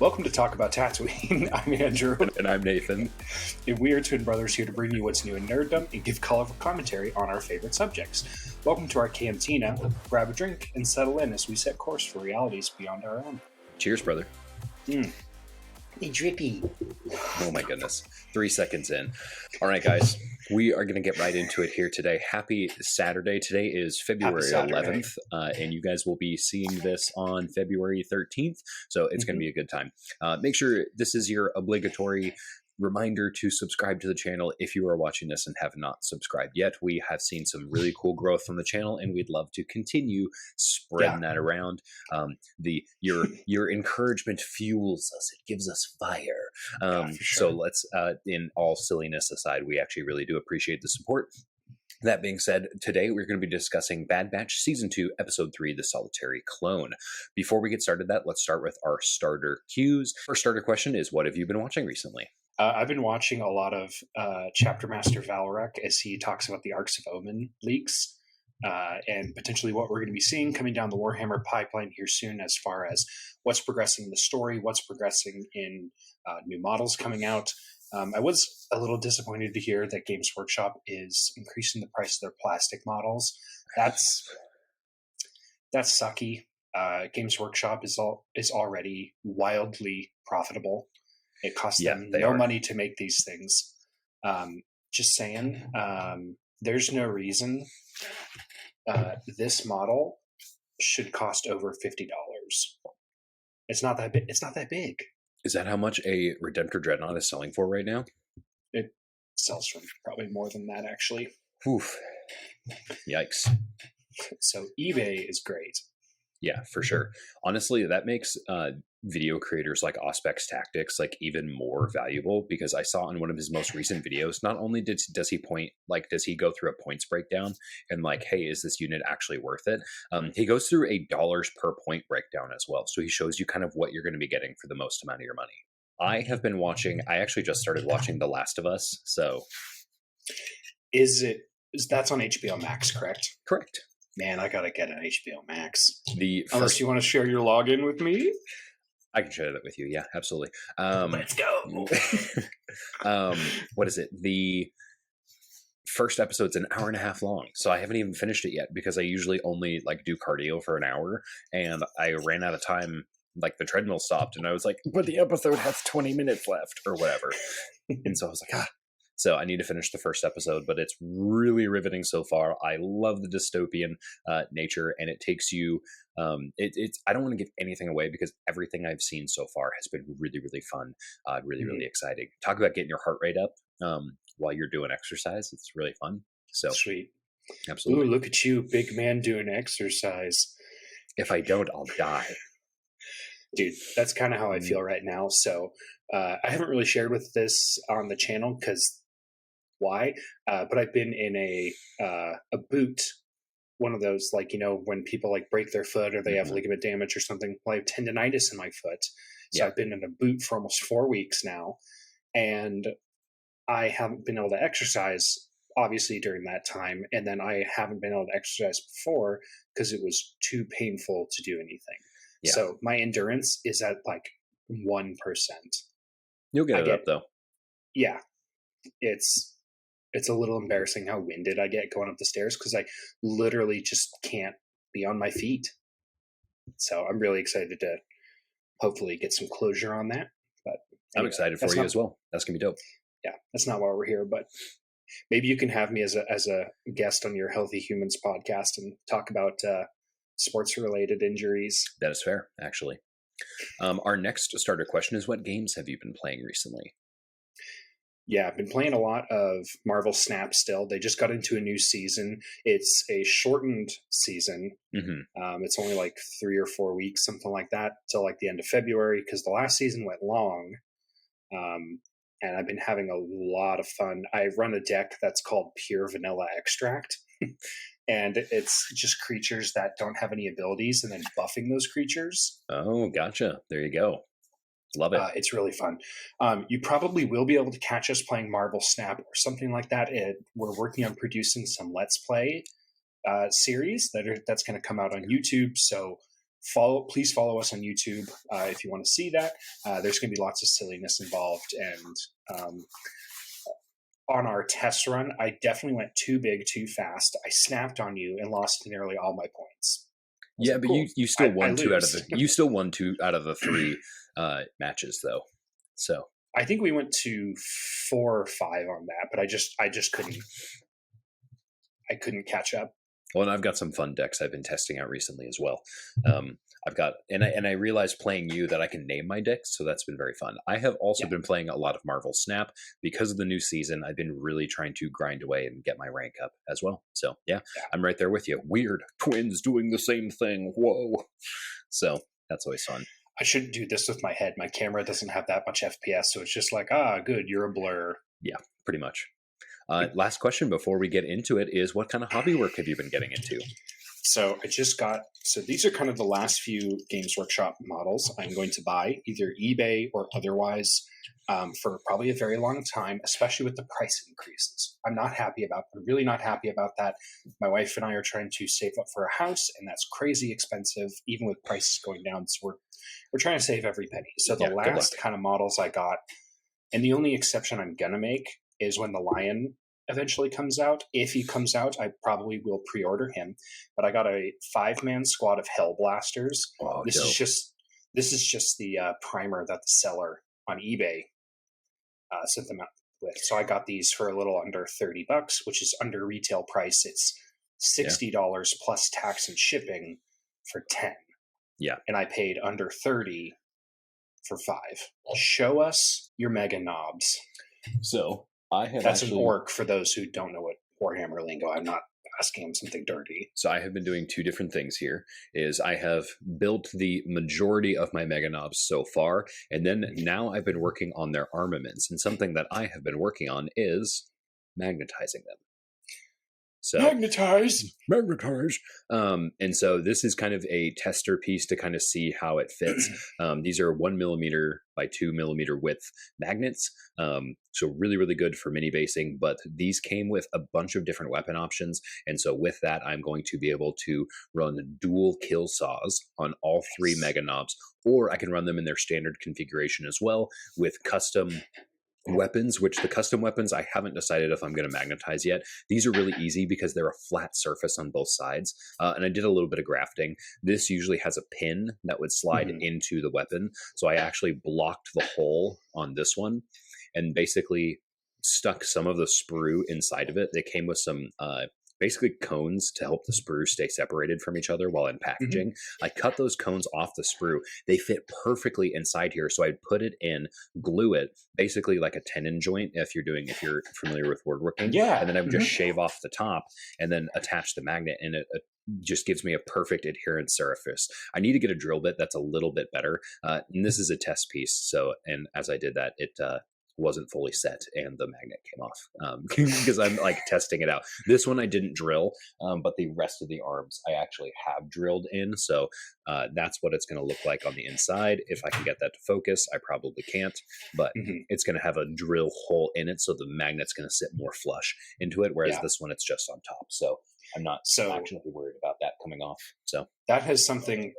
Welcome to Talk About Tatooine. I'm Andrew. And I'm Nathan. And we are twin brothers here to bring you what's new in nerddom and give colorful commentary on our favorite subjects. Welcome to our cantina. Grab a drink and settle in as we set course for realities beyond our own. Cheers, brother. Hey, drippy. Oh my goodness. 3 seconds in. All right, guys. We are going to get right into it here today. Happy Saturday. Today is February 11th, and you guys will be seeing this on February 13th, so it's going to be a good time. Make sure this is your obligatory reminder to subscribe to the channel if you are watching this and have not subscribed yet. We have seen some really cool growth from the channel, and we'd love to continue spreading that around. Your encouragement fuels us. It gives us fire. So let's, in all silliness aside, we actually really do appreciate the support. That being said, today we're going to be discussing Bad Batch Season 2, Episode 3, The Solitary Clone. Before we get started let's start with our starter cues. Our starter question is, what have you been watching recently? I've been watching a lot of Chapter Master Valorek as he talks about the Arcs of Omen leaks and potentially what we're going to be seeing coming down the Warhammer pipeline here soon as far as what's progressing in the story, what's progressing in new models coming out. I was a little disappointed to hear that Games Workshop is increasing the price of their plastic models. That's sucky. Games Workshop is already wildly profitable. It costs them no money to make these things. Just saying, there's no reason this model should cost over $50. It's not that big. It's not that big. Is that how much a Redemptor Dreadnought is selling for right now? It sells for probably more than that, actually. Oof. Yikes. So eBay is great. Yeah, for sure. Honestly, that makes video creators like Auspex Tactics like even more valuable, because I saw in one of his most recent videos, not only does he go through a points breakdown and like, hey, is this unit actually worth it? He goes through a dollars per point breakdown as well. So he shows you kind of what you're going to be getting for the most amount of your money. I actually just started watching The Last of Us. So that's on HBO Max, correct? Correct. Man, I gotta get an HBO Max. Unless you want to share your login with me, I can share that with you. Yeah, absolutely. Let's go. What is it? The first episode's an hour and a half long, so I haven't even finished it yet because I usually only like do cardio for an hour, and I ran out of time. Like the treadmill stopped, and I was like, "But the episode has 20 minutes left, or whatever." And so I was like, So I need to finish the first episode, but it's really riveting so far. I love the dystopian nature, and it takes you. I don't want to give anything away because everything I've seen so far has been really, really fun, really exciting. Talk about getting your heart rate up while you're doing exercise. It's really fun. So sweet, absolutely. Ooh, look at you, big man, doing exercise. If I don't, I'll die. Dude, that's kind of how I feel right now. So I haven't really shared with this on the channel because why? But I've been in a boot, one of those, like, you know, when people like break their foot or they have ligament damage or something. Well, I have tendonitis in my foot. So I've been in a boot for almost 4 weeks now. And I haven't been able to exercise, obviously, during that time. And then I haven't been able to exercise before because it was too painful to do anything. Yeah. So my endurance is at like 1%. You'll get it up though. Yeah. It's a little embarrassing how winded I get going up the stairs because I literally just can't be on my feet. So I'm really excited to hopefully get some closure on that. But anyway, I'm excited for you as well. That's gonna be dope. Yeah, that's not why we're here, but maybe you can have me as a guest on your Healthy Humans podcast and talk about sports-related injuries. That is fair, actually. Our next starter question is, what games have you been playing recently? Yeah, I've been playing a lot of Marvel Snap still. They just got into a new season. It's a shortened season. It's only like 3 or 4 weeks, something like that, till like the end of February, because the last season went long. And I've been having a lot of fun. I run a deck that's called Pure Vanilla Extract. And it's just creatures that don't have any abilities and then buffing those creatures. Oh, gotcha. There you go. Love it. It's really fun. You probably will be able to catch us playing Marvel Snap or something like that. We're working on producing some Let's Play series that's going to come out on YouTube. So please follow us on YouTube if you want to see that. There's going to be lots of silliness involved, and on our test run, I definitely went too big, too fast. I snapped on you and lost nearly all my points. Yeah, like, but cool. you still won two out of the three matches though. So I think we went to 4 or 5 on that, but I just couldn't catch up. Well, and I've got some fun decks I've been testing out recently as well. I've got, and I realized playing you that I can name my decks, so that's been very fun. I have also been playing a lot of Marvel Snap because of the new season. I've been really trying to grind away and get my rank up as well. So yeah, I'm right there with you. Weird twins doing the same thing. Whoa! So that's always fun. I shouldn't do this with my head. My camera doesn't have that much FPS, so it's just like, good, you're a blur. Yeah, pretty much. Last question before we get into it is, what kind of hobby work have you been getting into? So these are kind of the last few Games Workshop models I'm going to buy, either eBay or otherwise, for probably a very long time, especially with the price increases. I'm really not happy about that. My wife and I are trying to save up for a house, and that's crazy expensive, even with prices going down. So we're trying to save every penny. So the last kind of models I got, and the only exception I'm going to make is when the Lion eventually comes out. If he comes out, I probably will pre-order him. But I got a 5-man squad of Hellblasters. Oh, this is just the primer that the seller on eBay sent them out with. So I got these for a little under $30, which is under retail price. It's $60 plus tax and shipping for 10. Yeah, and I paid under 30 for 5. Show us your mega knobs. So that's an orc for those who don't know what Warhammer lingo. I'm not asking him something dirty. So I have been doing 2 different things here. Is I have built the majority of my mega knobs so far, and then now I've been working on their armaments. And something that I have been working on is magnetizing them. So magnetize. And so this is kind of a tester piece to kind of see how it fits. These are 1 millimeter by 2 millimeter width magnets. So really, really good for mini basing, but these came with a bunch of different weapon options. And so with that, I'm going to be able to run dual kill saws on all 3 mega knobs, or I can run them in their standard configuration as well with custom weapons, which the custom weapons I haven't decided if I'm going to magnetize yet. These are really easy because they're a flat surface on both sides, and I did a little bit of grafting. This usually has a pin that would slide into the weapon, so I actually blocked the hole on this one and basically stuck some of the sprue inside of it. They came with some basically cones to help the sprue stay separated from each other while in packaging. I cut those cones off the sprue. They fit perfectly inside here. So I'd put it in, glue it, basically like a tenon joint if you're familiar with woodworking. Yeah. And then I would just shave off the top and then attach the magnet, and it just gives me a perfect adherent surface. I need to get a drill bit that's a little bit better. And this is a test piece. So, and as I did that, it wasn't fully set and the magnet came off because I'm like testing it out. This one I didn't drill, but the rest of the arms I actually have drilled in. So that's what it's going to look like on the inside. If I can get that to focus, I probably can't, but it's going to have a drill hole in it. So the magnet's going to sit more flush into it. Whereas this one, it's just on top. So I'm not actually worried about that coming off. So that's something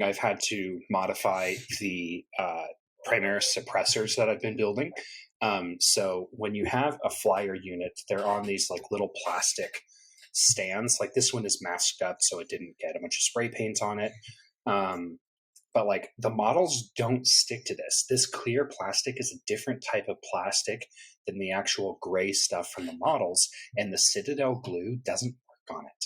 I've had to modify the Primaris suppressors that I've been building. So when you have a flyer unit, they're on these like little plastic stands. Like this one is masked up, so it didn't get a bunch of spray paint on it. But like the models don't stick to this. This clear plastic is a different type of plastic than the actual gray stuff from the models, and the Citadel glue doesn't work on it.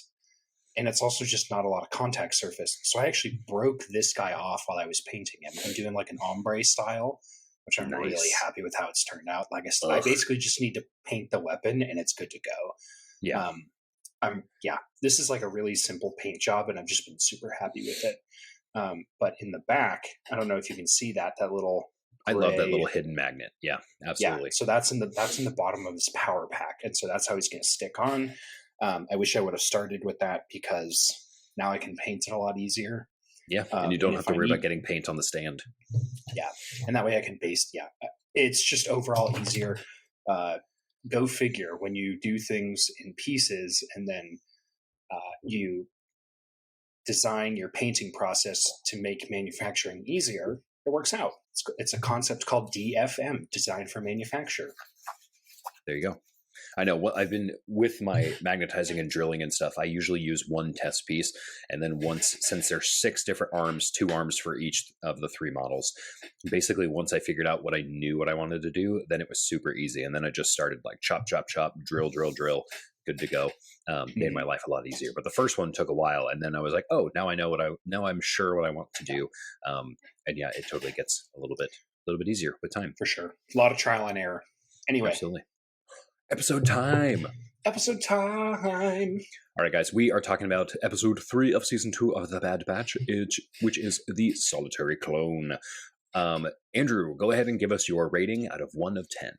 And it's also just not a lot of contact surface. So I actually broke this guy off while I was painting him. I'm doing like an ombre style, which I'm really happy with how it's turned out. Like I said, I basically just need to paint the weapon and it's good to go. Yeah. This is like a really simple paint job and I've just been super happy with it. But in the back, I don't know if you can see that little gray, I love that little hidden magnet. Yeah, absolutely. Yeah, so that's in the bottom of this power pack. And so that's how he's going to stick on. I wish I would have started with that because now I can paint it a lot easier. Yeah, and you don't have to worry about getting paint on the stand. Yeah, and that way I can base. Yeah, it's just overall easier. Go figure when you do things in pieces and then you design your painting process to make manufacturing easier, it works out. It's a concept called DFM, Design for Manufacture. There you go. I know what I've been with my magnetizing and drilling and stuff. I usually use one test piece, and then since there's 6 different arms, 2 arms for each of the 3 models. Basically, once I figured out what I knew what I wanted to do, then it was super easy. And then I just started like chop, chop, chop, drill, drill, drill. Good to go. Made my life a lot easier. But the first one took a while, and then I was like, oh, now I know now I'm sure what I want to do. And yeah, it totally gets a little bit easier with time. For sure. A lot of trial and error. Anyway. Absolutely. Episode time. Episode time. All right, guys, we are talking about episode 3 of season 2 of The Bad Batch, which is The Solitary Clone. Andrew, go ahead and give us your rating out of 1 of 10.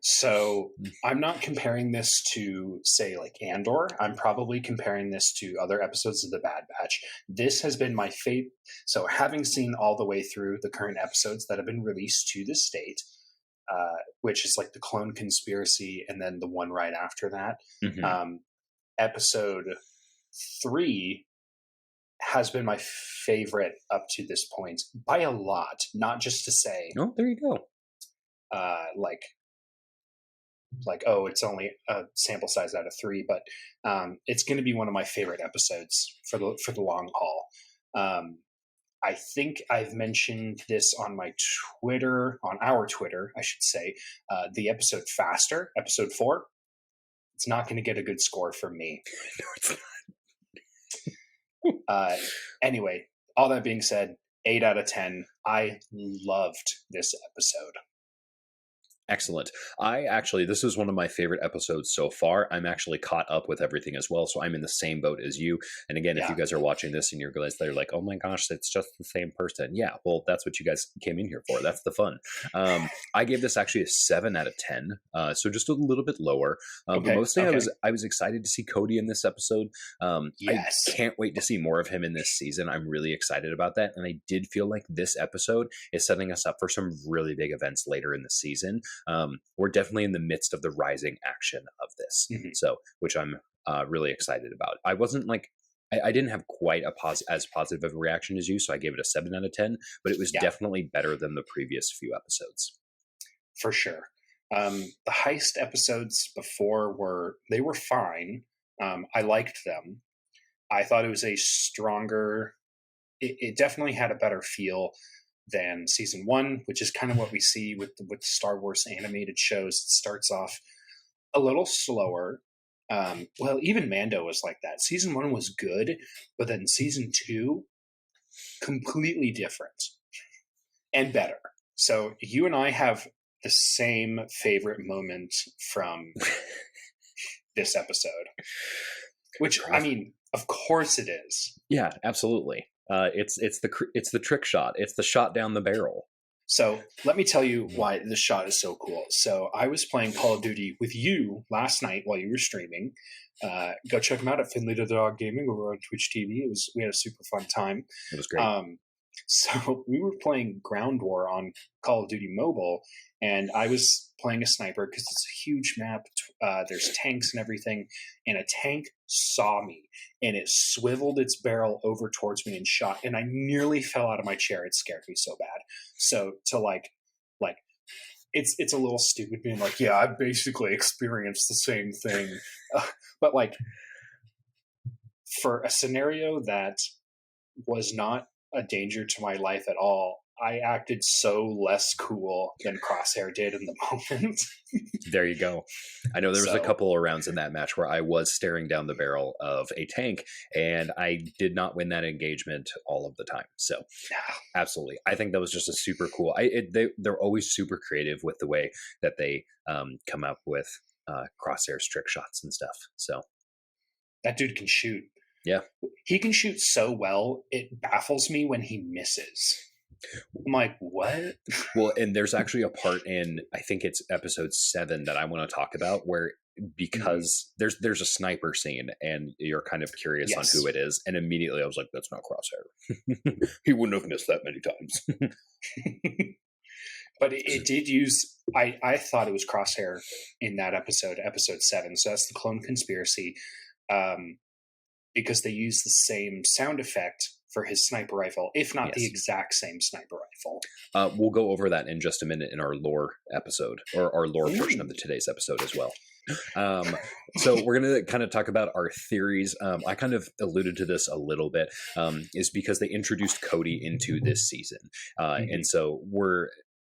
So I'm not comparing this to, say, like Andor. I'm probably comparing this to other episodes of The Bad Batch. This has been my favorite. So having seen all the way through the current episodes that have been released to this date, which is like the Clone Conspiracy and then the one right after that. Mm-hmm. Episode 3 has been my favorite up to this point by a lot. Not just to say, oh, there you go. Oh, it's only a sample size out of 3, but it's going to be one of my favorite episodes for the long haul. I think I've mentioned this on my Twitter, on our Twitter, I should say. The episode Faster, episode 4, it's not going to get a good score from me. No, it's not. Anyway, all that being said, 8 out of 10. I loved this episode. Excellent. This is one of my favorite episodes so far. I'm actually caught up with everything as well, so I'm in the same boat as you. And again, if you guys are watching this and you realize they're like, oh my gosh, it's just the same person. Yeah, well, that's what you guys came in here for. That's the fun. I gave this actually a 7 out of 10, so just a little bit lower. But mostly I was excited to see Cody in this episode. Yes. I can't wait to see more of him in this season. I'm really excited about that. And I did feel like this episode is setting us up for some really big events later in the season. We're definitely in the midst of the rising action of this, so which I'm really excited about. I wasn't like I didn't have quite as positive of a reaction as you, so I gave it a 7 out of 10. But it was definitely better than the previous few episodes, for sure. The heist episodes before were fine. I liked them. I thought it was a stronger. It definitely had a better feel than season 1, which is kind of what we see with Star Wars animated shows. It starts off a little slower. Well, even Mando was like that. Season 1 was good, but then season 2, completely different and better. So you and I have the same favorite moment from this episode, which, I mean, of course it is. Yeah, absolutely. It's the trick shot. It's the shot down the barrel. So let me tell you why this shot is so cool. So I was playing Call of Duty with you last night while you were streaming. Go check them out at Finley the Dog Gaming over on Twitch TV. We had a super fun time. It was great. So we were playing Ground War on Call of Duty Mobile, and I was playing a sniper because it's a huge map. There's tanks and everything, and a tank saw me, and it swiveled its barrel over towards me and shot, and I nearly fell out of my chair. It scared me so bad. So to like it's a little stupid being like, yeah, I basically experienced the same thing, but like for a scenario that was not a danger to my life at all, I acted so less cool than Crosshair did in the moment. There you go. I know there was a couple of rounds in that match where I was staring down the barrel of a tank, and I did not win that engagement all of the time. So absolutely. I think that was just a super cool. They're always super creative with the way that they come up with Crosshair's trick shots and stuff. So that dude can shoot. Yeah. He can shoot so well, it baffles me when he misses. I'm like, what? Well, and there's actually a part in, I think it's episode 7 that I want to talk about where, because there's a sniper scene and you're kind of curious on who it is. And immediately I was like, that's not Crosshair. He wouldn't have missed that many times. But it did use, I thought it was Crosshair in that episode 7. So that's the Clone Conspiracy. because they use the same sound effect for his sniper rifle, if not the Yes. exact same sniper rifle. We'll go over that in just a minute in our lore episode, or our lore portion of today's episode as well. So we're going to kind of talk about our theories. I kind of alluded to this a little bit, is because they introduced Cody into this season. And so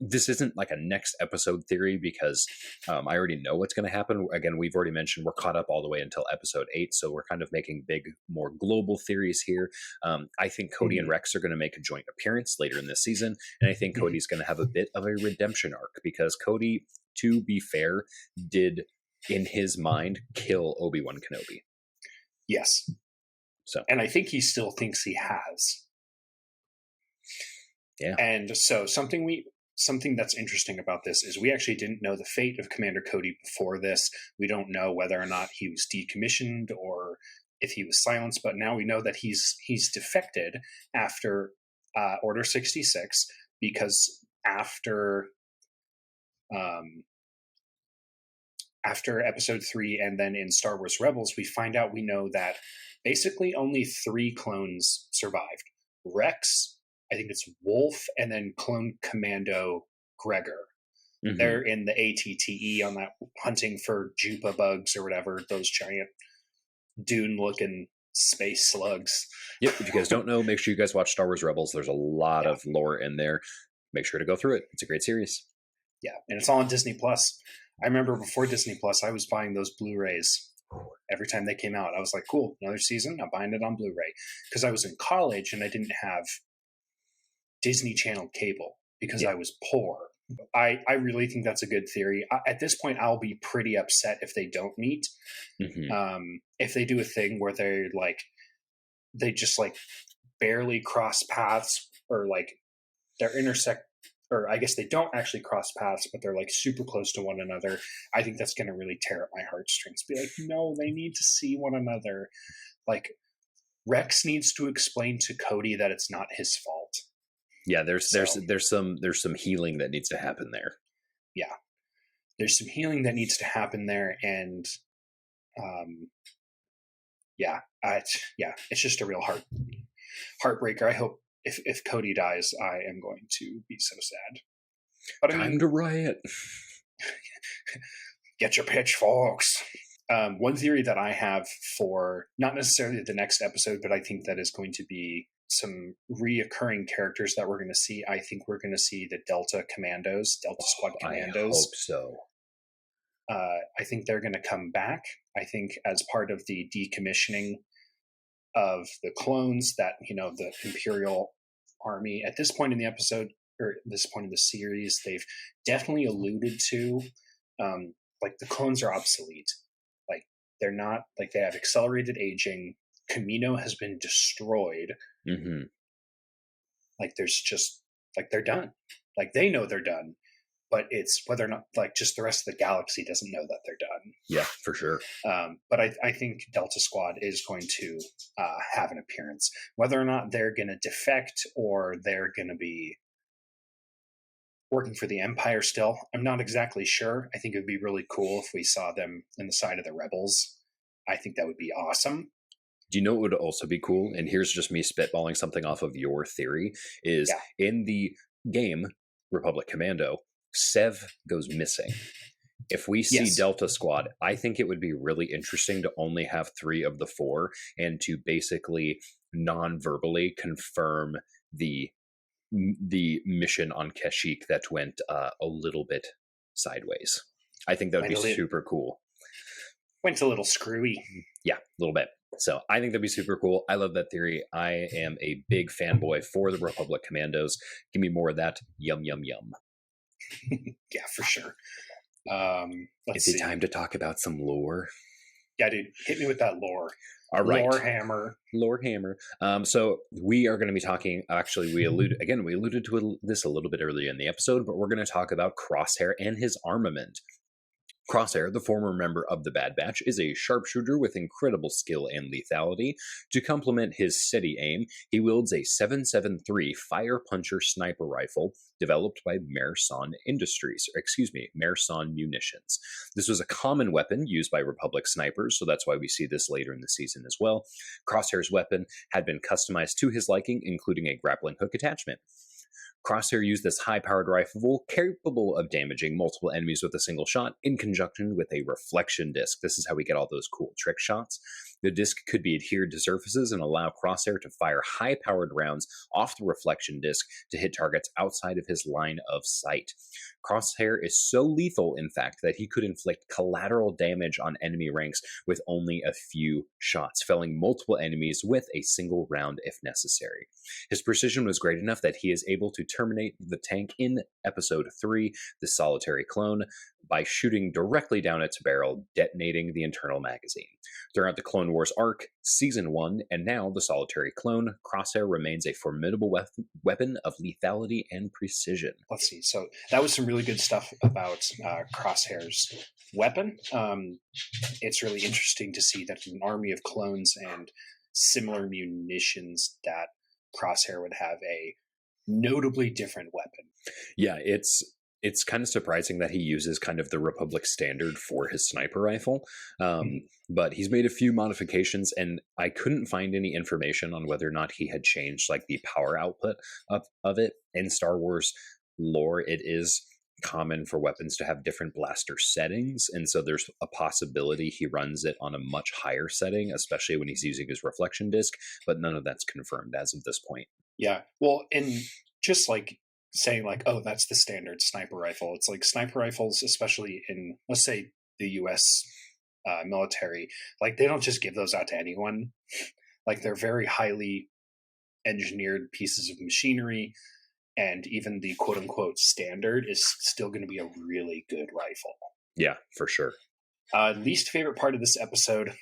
this isn't like a next episode theory because I already know what's going to happen. Again, we've already mentioned we're caught up all the way until episode 8. So we're kind of making big, more global theories here. I think Cody and Rex are going to make a joint appearance later in this season. And I think Cody's going to have a bit of a redemption arc because Cody, to be fair, did in his mind kill Obi-Wan Kenobi. Yes. So, and I think he still thinks he has. Yeah. And so something that's interesting about this is we actually didn't know the fate of Commander Cody before this. We don't know whether or not he was decommissioned or if he was silenced, but now we know that he's defected after Order 66 because after episode 3 and then in Star Wars Rebels, we know that basically only 3 clones survived. Rex, I think it's Wolf, and then clone commando Gregor. They're in the ATTE on that hunting for Jupa bugs or whatever, those giant dune-looking space slugs. Yep. If you guys don't know, make sure you guys watch Star Wars Rebels. There's a lot of lore in there. Make sure to go through it. It's a great series. Yeah, and it's all on Disney Plus. I remember before Disney Plus, I was buying those Blu-rays every time they came out. I was like, cool, another season, I'm buying it on Blu-ray. Because I was in college and I didn't have Disney Channel cable because I was poor. I really think that's a good theory. At this point, I'll be pretty upset if they don't meet. If they do a thing where they just like barely cross paths or like they're intersect, or I guess they don't actually cross paths, but they're like super close to one another. I think that's going to really tear at my heartstrings. Be like, no, they need to see one another. Like Rex needs to explain to Cody that it's not his fault. Yeah, there's some healing that needs to happen there. Yeah, there's some healing that needs to happen there, and it's just a real heartbreaker. I hope if Cody dies, I am going to be so sad. But Time to riot. Get your pitchforks. One theory that I have for not necessarily the next episode, but I think that is going to be some reoccurring characters that we're going to see. I think we're going to see the Delta Squad Commandos. I hope so. I think they're going to come back. I think as part of the decommissioning of the clones that, the Imperial Army at this point in the episode, or this point in the series, they've definitely alluded to, like the clones are obsolete. Like they're not, like they have accelerated aging. Kamino has been destroyed. Like there's just, like they're done. Like they know they're done. But it's whether or not, like, just the rest of the galaxy doesn't know that they're done. Yeah, for sure. But I think Delta Squad is going to have an appearance. Whether or not they're going to defect or they're going to be working for the Empire still, I'm not exactly sure. I think it would be really cool if we saw them in the side of the Rebels. I think that would be awesome. Do you know what would also be cool? And here's just me spitballing something off of your theory, is in the game, Republic Commando, Sev goes missing. If we see Delta Squad, I think it would be really interesting to only have 3 of the 4 and to basically non-verbally confirm the mission on Kashyyyk that went a little bit sideways. I think that would be super cool. Went a little screwy. Yeah, a little bit. So I think that'd be super cool. I love that theory. I am a big fanboy for the Republic Commandos. Give me more of that. Yum, yum, yum. Yeah, for sure. Is it time to talk about some lore? Yeah, dude, hit me with that lore. All right. Lore hammer. So we are going to be talking, actually, we alluded to this a little bit earlier in the episode, but we're going to talk about Crosshair and his armament. Crosshair, the former member of the Bad Batch, is a sharpshooter with incredible skill and lethality. To complement his steady aim, he wields a 7.73 Fire Puncher sniper rifle developed by Merson Munitions. This was a common weapon used by Republic snipers, so that's why we see this later in the season as well. Crosshair's weapon had been customized to his liking, including a grappling hook attachment. Crosshair used this high-powered rifle capable of damaging multiple enemies with a single shot in conjunction with a reflection disc. This is how we get all those cool trick shots. The disc could be adhered to surfaces and allow Crosshair to fire high-powered rounds off the reflection disc to hit targets outside of his line of sight. Crosshair is so lethal, in fact, that he could inflict collateral damage on enemy ranks with only a few shots, felling multiple enemies with a single round if necessary. His precision was great enough that he is able to terminate the tank in Episode 3, The Solitary Clone, by shooting directly down its barrel, detonating the internal magazine. Throughout the Clone Wars arc, Season 1, and now The Solitary Clone, Crosshair remains a formidable weapon of lethality and precision. Let's see. So that was some really good stuff about Crosshair's weapon. It's really interesting to see that an army of clones and similar munitions that Crosshair would have a notably different weapon. Yeah, it's kind of surprising that he uses kind of the Republic standard for his sniper rifle, but he's made a few modifications, and I couldn't find any information on whether or not he had changed like the power output of it. In Star Wars lore, it is common for weapons to have different blaster settings, and so there's a possibility he runs it on a much higher setting, especially when he's using his reflection disc, but none of that's confirmed as of this point. Yeah, well, and just like saying like, oh, that's the standard sniper rifle. It's like sniper rifles, especially in, let's say, the U.S. Military, like they don't just give those out to anyone. Like they're very highly engineered pieces of machinery, and even the quote unquote standard is still going to be a really good rifle. Yeah, for sure. Least favorite part of this episode,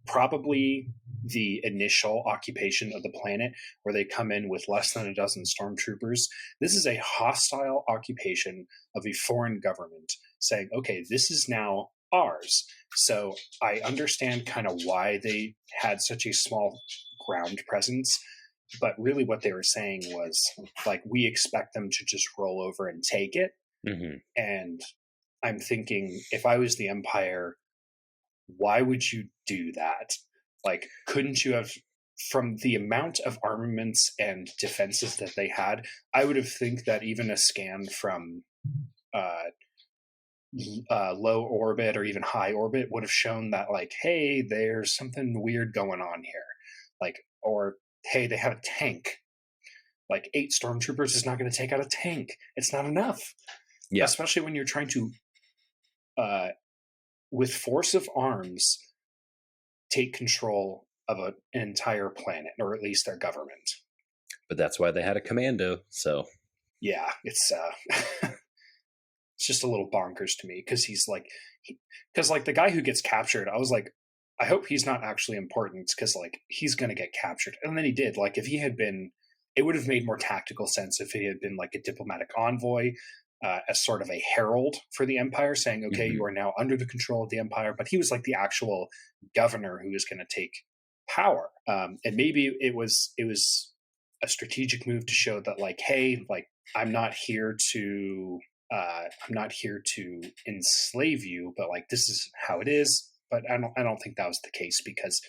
probably the initial occupation of the planet, where they come in with less than a dozen stormtroopers. This is a hostile occupation of a foreign government saying, okay, this is now ours. So I understand kind of why they had such a small ground presence, but really what they were saying was like, we expect them to just roll over and take it. Mm-hmm. And I'm thinking, if I was the Empire, why would you do that? Like, couldn't you have, from the amount of armaments and defenses that they had, I would have think that even a scan from low orbit or even high orbit would have shown that, like, hey, there's something weird going on here. Like, or, hey, they have a tank. Like, 8 stormtroopers is not going to take out a tank. It's not enough. Yeah. Especially when you're trying to, with force of arms, take control of an entire planet, or at least their government. But that's why they had a commando, so... Yeah, it's it's just a little bonkers to me, because he's like... Because, like, the guy who gets captured, I was like, I hope he's not actually important, because, like, he's going to get captured. And then he did. Like, if he had been... It would have made more tactical sense if he had been, like, a diplomatic envoy, as sort of a herald for the Empire, saying, okay, you are now under the control of the Empire. But he was like the actual governor who was going to take power. And maybe it was a strategic move to show that, like, hey, like, I'm not here to enslave you, but like, this is how it is. But I don't think that was the case, because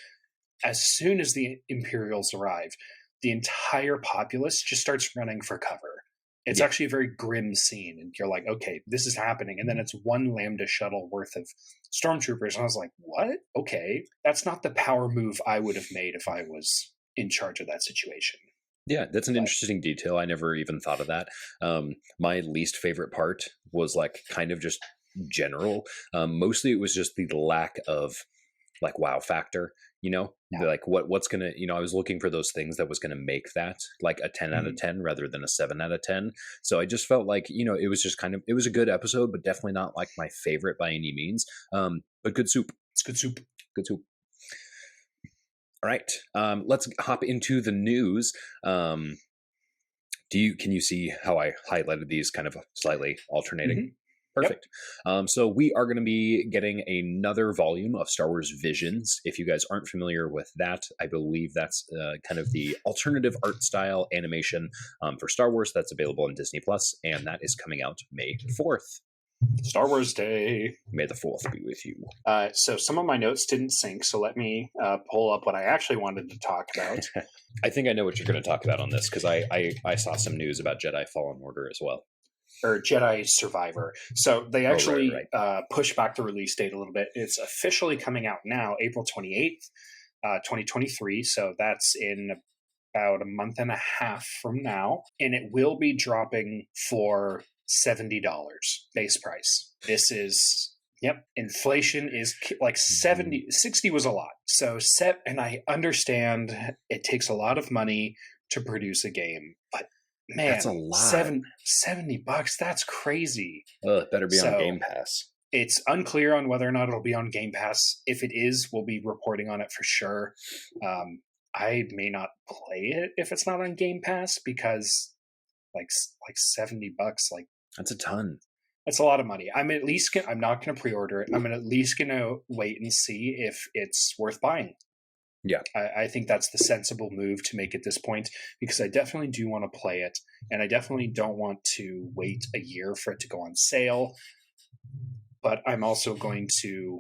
as soon as the Imperials arrive, the entire populace just starts running for cover. It's actually a very grim scene, and you're like, okay, this is happening. And then it's one Lambda shuttle worth of stormtroopers. And I was like, what? Okay. That's not the power move I would have made if I was in charge of that situation. Yeah, that's an interesting detail. I never even thought of that. My least favorite part was like kind of just general. Mostly it was just the lack of like wow factor, you know, like what's going to, you know, I was looking for those things that was going to make that like a 10 out of 10 rather than a 7 out of 10. So I just felt like, you know, it was just kind of, it was a good episode, but definitely not like my favorite by any means. But good soup. It's good soup. Good soup. All right. Let's hop into the news. Can you see how I highlighted these kind of slightly alternating? Perfect. So we are going to be getting another volume of Star Wars Visions. If you guys aren't familiar with that, I believe that's kind of the alternative art style animation for Star Wars that's available on Disney Plus, and that is coming out May 4th. Star Wars Day. May the 4th be with you. So some of my notes didn't sync, so let me pull up what I actually wanted to talk about. I think I know what you're going to talk about on this, because I saw some news about Jedi Fallen Order as well. Or Jedi Survivor. So they actually pushed back the release date a little bit. It's officially coming out now, April 28th, 2023. So that's in about a month and a half from now. And it will be dropping for $70 base price. This is, inflation is like 60 was a lot. So and I understand it takes a lot of money to produce a game, but man, that's a lot. $70, that's crazy. It better be on Game Pass. It's unclear on whether or not it'll be on Game Pass. If it is, we'll be reporting on it for sure. I may not play it if it's not on Game Pass, because like $70, like that's a ton. That's a lot of money. I'm not going to pre-order it. I'm at least going to wait and see if it's worth buying. Yeah. I think that's the sensible move to make at this point, because I definitely do want to play it, and I definitely don't want to wait a year for it to go on sale. But I'm also going to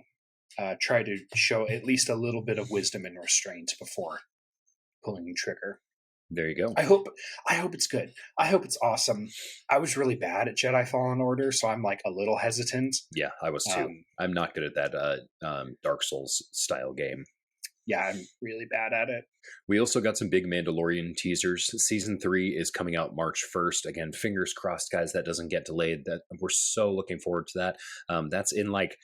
try to show at least a little bit of wisdom and restraint before pulling the trigger. There you go. I hope it's good. I hope it's awesome. I was really bad at Jedi Fallen Order, so I'm like a little hesitant. Yeah, I was too. I'm not good at that Dark Souls style game. Yeah, I'm really bad at it. We also got some big Mandalorian teasers. Season 3 is coming out March 1st. Again, fingers crossed, guys, that doesn't get delayed. That we're so looking forward to that. That's in like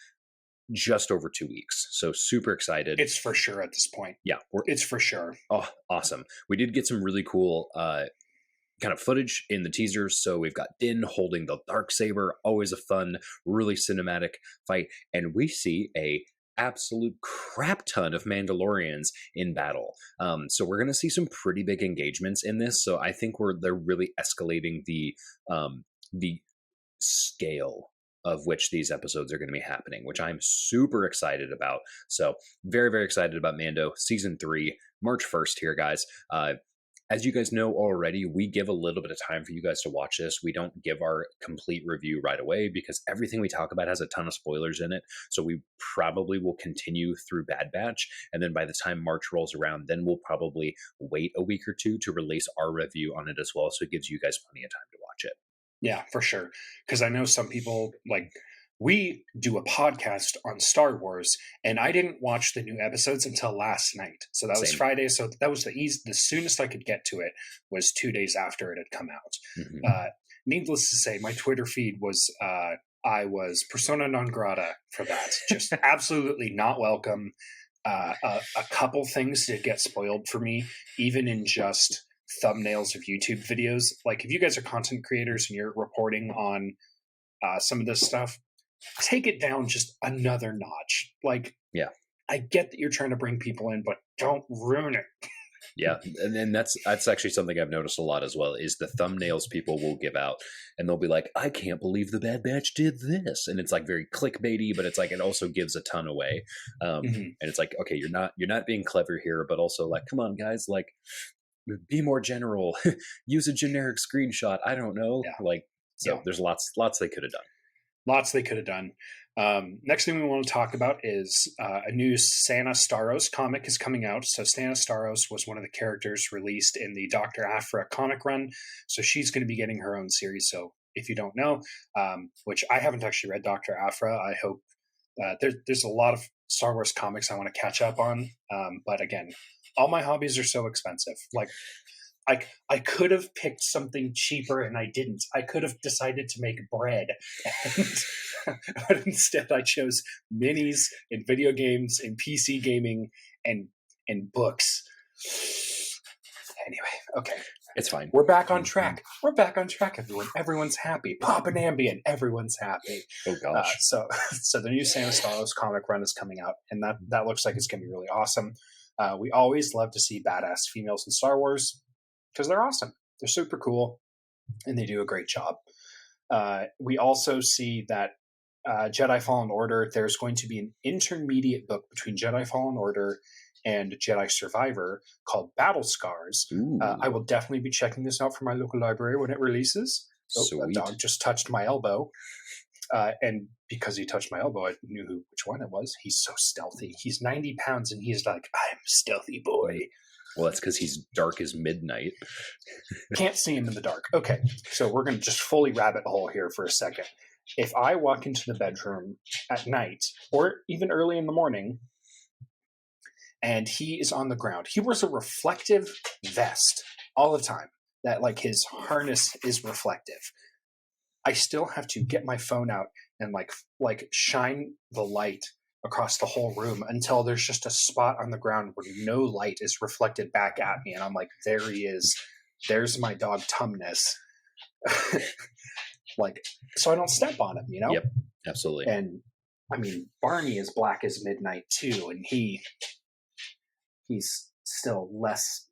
just over 2 weeks. So super excited. It's for sure at this point. Yeah. It's for sure. Oh, awesome. We did get some really cool kind of footage in the teasers. So we've got Din holding the Darksaber, always a fun, really cinematic fight. And we see a absolute crap ton of Mandalorians in battle. So we're going to see some pretty big engagements in this. So I think they're really escalating the scale of which these episodes are going to be happening, which I'm super excited about. So very, very excited about Mando season 3, March 1st here, guys. As you guys know already, we give a little bit of time for you guys to watch this. We don't give our complete review right away because everything we talk about has a ton of spoilers in it. So we probably will continue through Bad Batch. And then by the time March rolls around, then we'll probably wait a week or two to release our review on it as well. So it gives you guys plenty of time to watch it. Yeah, for sure. Because I know some people, like, we do a podcast on Star Wars, and I didn't watch the new episodes until last night. So that was Friday. So that was the soonest I could get to it was 2 days after it had come out. Mm-hmm. Needless to say, my Twitter feed was, I was persona non grata for that. Just absolutely not welcome. A couple things did get spoiled for me, even in just thumbnails of YouTube videos. Like, if you guys are content creators and you're reporting on some of this stuff, take it down just another notch. Like, yeah, I get that you're trying to bring people in, but don't ruin it. Yeah, and then that's actually something I've noticed a lot as well, is the thumbnails people will give out, and they'll be like, I can't believe the Bad Batch did this, and it's like very clickbaity, but it's like it also gives a ton away. And it's like, okay, you're not being clever here, but also like, come on guys, like, be more general. Use a generic screenshot. I don't know. Yeah. Like, so there's lots they could have done. Lots they could have done. Next thing we want to talk about is a new Sana Starros comic is coming out. So Sana Starros was one of the characters released in the Dr. Aphra comic run. So she's going to be getting her own series. So if you don't know, which I haven't actually read Dr. Aphra, I hope there's a lot of Star Wars comics I want to catch up on. But again, all my hobbies are so expensive. Like, I could have picked something cheaper and I didn't. I could have decided to make bread, but instead I chose minis and video games and PC gaming and books. Anyway, okay. It's fine. We're back on track. We're back on track, everyone. Everyone's happy. Pop an Ambien. Everyone's happy. Oh, gosh. So the new Sana Starros comic run is coming out, and that looks like it's going to be really awesome. We always love to see badass females in Star Wars, because they're awesome. They're super cool, and they do a great job. We also see that Jedi Fallen Order, there's going to be an intermediate book between Jedi Fallen Order and Jedi Survivor called Battle Scars. I will definitely be checking this out from my local library when it releases. Oh, a dog just touched my elbow. And because he touched my elbow, I knew which one it was. He's so stealthy. He's 90 pounds, and he's like, I'm a stealthy boy. Well, that's because he's dark as midnight. Can't see him in the dark. Okay, so we're going to just fully rabbit hole here for a second. If I walk into the bedroom at night, or even early in the morning, and he is on the ground, he wears a reflective vest all the time, that like his harness is reflective. I still have to get my phone out and like shine the light across the whole room until there's just a spot on the ground where no light is reflected back at me. And I'm like, there he is. There's my dog Tumnus. Like, so I don't step on him, you know? Yep, absolutely. And I mean, Barney is black as midnight too. And he's still less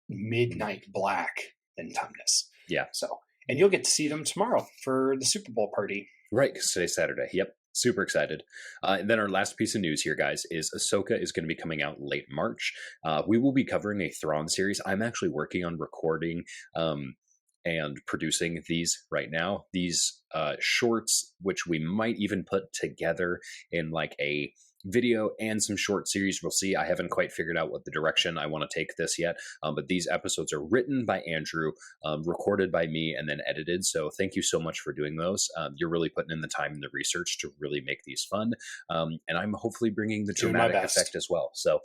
midnight black than Tumnus. Yeah. So, and you'll get to see them tomorrow for the Super Bowl party. Right, because today's Saturday. Yep. Super excited. And then our last piece of news here, guys, is Ahsoka is going to be coming out late March. We will be covering a Thrawn series. I'm actually working on recording and producing these right now. These shorts, which we might even put together in like a video and some short series. We'll see. I haven't quite figured out what the direction I want to take this yet, but these episodes are written by Andrew, recorded by me, and then edited. So thank you so much for doing those. You're really putting in the time and the research to really make these fun, and I'm hopefully bringing the dramatic effect as well. So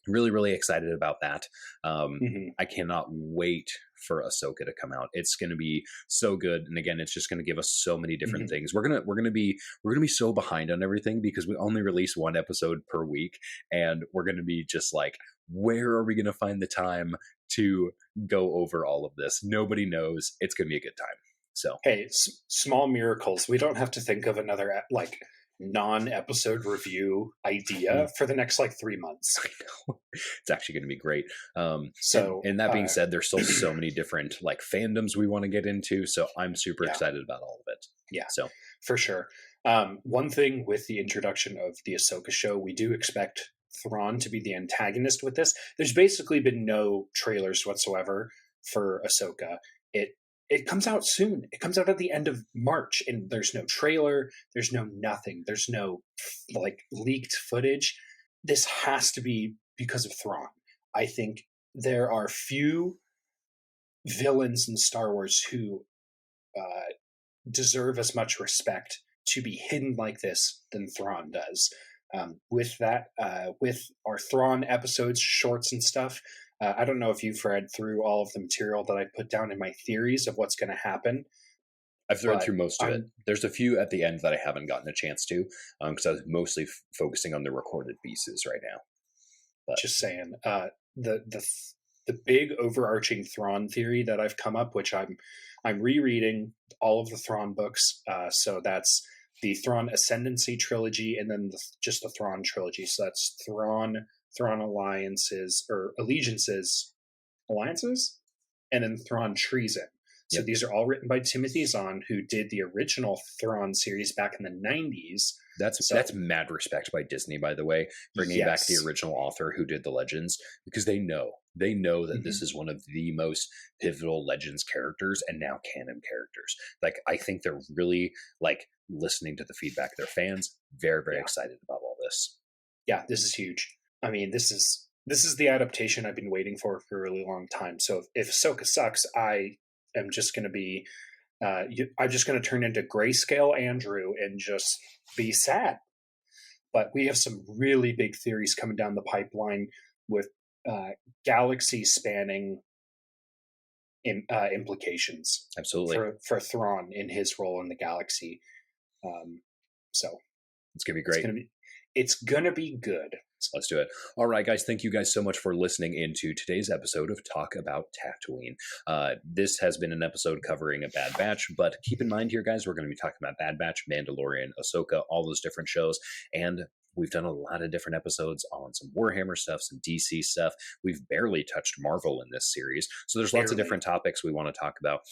really, really excited about that. I cannot wait for Ahsoka to come out. It's going to be so good, and again, it's just going to give us so many different things. We're gonna be so behind on everything because we only release one episode per week, and we're going to be just like, where are we going to find the time to go over all of this? Nobody knows. It's going to be a good time. So hey, small miracles. We don't have to think of another like non-episode review idea for the next like 3 months. I know. It's actually going to be great. So, and that being said, there's still so many different like fandoms we want to get into. So I'm super excited about all of it. Yeah, so for sure. One thing with the introduction of the Ahsoka show, we do expect Thrawn to be the antagonist with this. There's basically been no trailers whatsoever for Ahsoka. It comes out soon. It comes out at the end of March, and there's no trailer. There's no nothing. There's no like leaked footage. This has to be because of Thrawn. I think there are few villains in Star Wars who deserve as much respect to be hidden like this than Thrawn does. With that, with our Thrawn episodes, shorts and stuff, I don't know if you've read through all of the material that I put down in my theories of what's going to happen. I've read through most of it. There's a few at the end that I haven't gotten a chance to because I was mostly focusing on the recorded pieces right now. But just saying, the big overarching Thrawn theory that I've come up, which I'm rereading all of the Thrawn books. So that's the Thrawn Ascendancy trilogy, and then just the Thrawn trilogy. So that's Thrawn alliances or alliances, and then Thrawn treason. So these are all written by Timothy Zahn, who did the original Thrawn series back in the 90s. That's mad respect by Disney, by the way, bringing back the original author who did the Legends, because they know that this is one of the most pivotal Legends characters and now canon characters. Like, I think they're really like listening to the feedback of their fans. Very, very excited about all this. Yeah, this is huge. I mean, this is the adaptation I've been waiting for a really long time. So if Ahsoka sucks, I am just going to be, I'm just going to turn into Grayscale Andrew and just be sad. But we have some really big theories coming down the pipeline with galaxy spanning implications. Absolutely. For Thrawn in his role in the galaxy. So it's going to be great. It's going to be good. Let's do it. All right, guys. Thank you guys so much for listening into today's episode of Talk About Tatooine. This has been an episode covering a Bad Batch, but keep in mind here, guys, we're going to be talking about Bad Batch, Mandalorian, Ahsoka, all those different shows. And We've done a lot of different episodes on some Warhammer stuff, some DC stuff. We've barely touched Marvel in this series. So there's lots of different topics we want to talk about.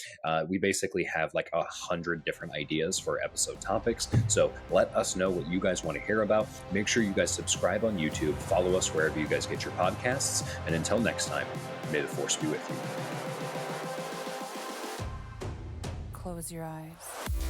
We basically have like 100 different ideas for episode topics. So let us know what you guys want to hear about. Make sure you guys subscribe on YouTube, follow us wherever you guys get your podcasts. And until next time, may the Force be with you. Close your eyes.